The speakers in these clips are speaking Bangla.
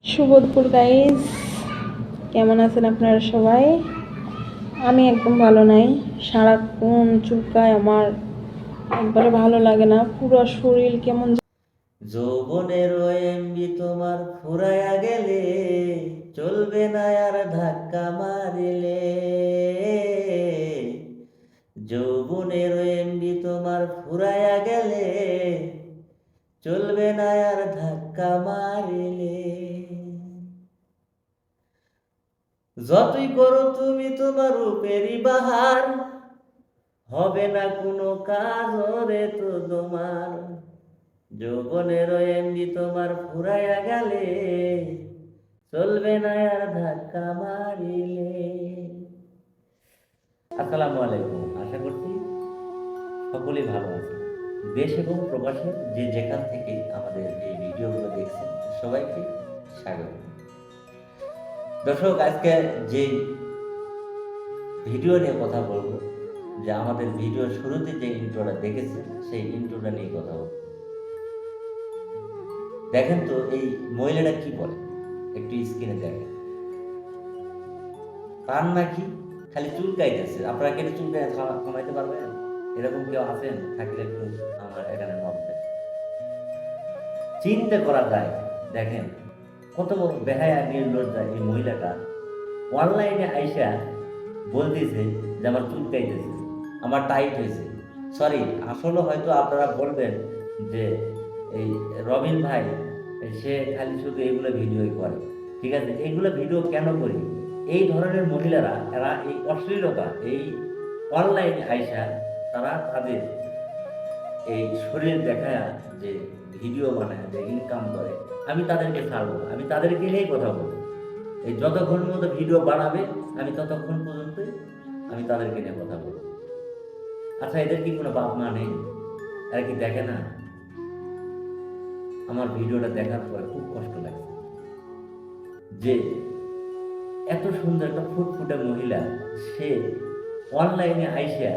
শুভ দুপুর গাইস, কেমন আছেন আপনারা সবাই? আমি একদম ভালো নাই। সারাক্ষণ চুলকায় আমার, একবারে ভালো লাগে না, পুরো শরীর কেমন। যৌবনের এমবি তোমার ফুরাইয়া গেলে চলবে না আর ধাক্কা মারিলে। যৌবনের এমবি তোমার ফুরাইয়া গেলে চলবে না আর ধাক্কা মারিলে। যতই করো তুমি তোমার রূপেরই বাহার, হবে না কোনো কাজ রে তো তোমার। যৌবনের এমনি তোমার ফুরাইয়া গেলে চলবে না আর ধাক্কা মারিলে। আসসালামু আলাইকুম, আশা করছি সকলেই ভালো আছে। দেশ এবং প্রবাসে যে যেখান থেকে আমাদের এই ভিডিওগুলো দেখছেন সবাইকে স্বাগত। দর্শক, আজকে যে ভিডিও নিয়ে কথা বলবো, যে আমাদের ভিডিওর শুরুতে যে ইন্ট্রোটা দেখেছেন সেই ইন্ট্রোটা নিয়ে কথা বলবো। দেখেন তো এই মহিলাটা কি বলে, একটু স্ক্রিনে দেখেন। তার নাকি খালি চুলকাইতেছে। আপনারা কেটে চুলকাই কমাইতে পারবেন? এরকম কেউ আছেন? থাকলে একটু আমার এখানে মত দেন। চিন্তা করা যায়, দেখেন কত বড় বেহায়া নির্লজ্জা এই মহিলাটা। অনলাইনে আইসা বলতেছে যে আমার চুলকাইতেছে, আমার টাইট হয়েছে। সরি, আসলে হয়তো আপনারা বলবেন যে এই রবিন ভাই সে খালি শুধু এইগুলো ভিডিওই করে। ঠিক আছে, এইগুলো ভিডিও কেন করি? এই ধরনের মহিলারা, এরা এই অশ্লীলতা, এই অনলাইনে আইসা তারা তাদের এই শরীর দেখায় যে ভিডিও বানায়, যে ইনকাম করে, আমি তাদেরকে ছাড়বো, আমি তাদেরকে নিয়েই কথা বলবো। এই যতক্ষণ মতো ভিডিও বানাবে আমি ততক্ষণ পর্যন্ত আমি তাদেরকে নিয়ে কথা বলবো। আচ্ছা, এদের কি কোনো বাপ মা নেই? এরা কি দেখে না? আমার ভিডিওটা দেখার পরে খুব কষ্ট লাগছে যে এত সুন্দর একটা ফুটফুটে মহিলা, সে অনলাইনে আইসা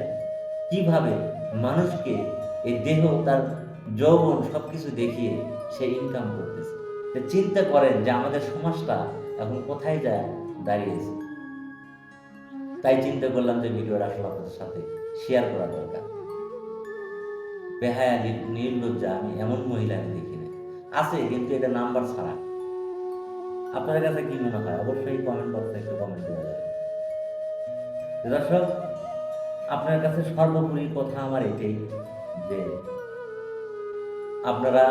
কিভাবে মানুষকে এই দেহ, তার যৌবন সবকিছু দেখিয়ে সে ইনকাম করতেছে। তো চিন্তা করেন যে আমাদের সমাজটা এখন কোথায় যায় দাঁড়িয়েছে। তাই চিন্তা করলাম যে ভিডিওটা আসলে আপনাদের সাথে শেয়ার করা দরকার। বেহায়া নির্লজ্জা, আমি এমন মহিলা আমি দেখি না। আছে, কিন্তু এটা নাম্বার ছাড়া। আপনাদের কাছে কি মনে হয় অবশ্যই কমেন্ট বক্সে একটু কমেন্ট দেওয়া যাবে। দর্শক, আপনার কাছে সর্বোপরি কথা আমার এটাই যে আপনারা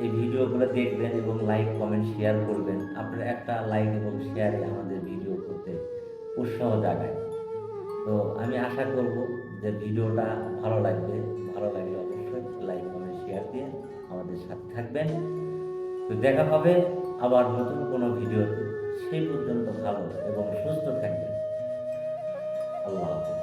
এই ভিডিওগুলো দেখবেন এবং লাইক কমেন্ট শেয়ার করবেন। আপনারা একটা লাইক এবং শেয়ারে আমাদের ভিডিও করতে উৎসাহ জাগায়। তো আমি আশা করব যে ভিডিওটা ভালো লাগবে। ভালো লাগলে অবশ্যই লাইক কমেন্ট শেয়ার দিয়ে আমাদের সাথে থাকবেন। তো দেখা হবে আবার নতুন কোনো ভিডিওতে। সেই পর্যন্ত ভালো এবং সুস্থ থাকবেন। আল্লাহ হাফেজ।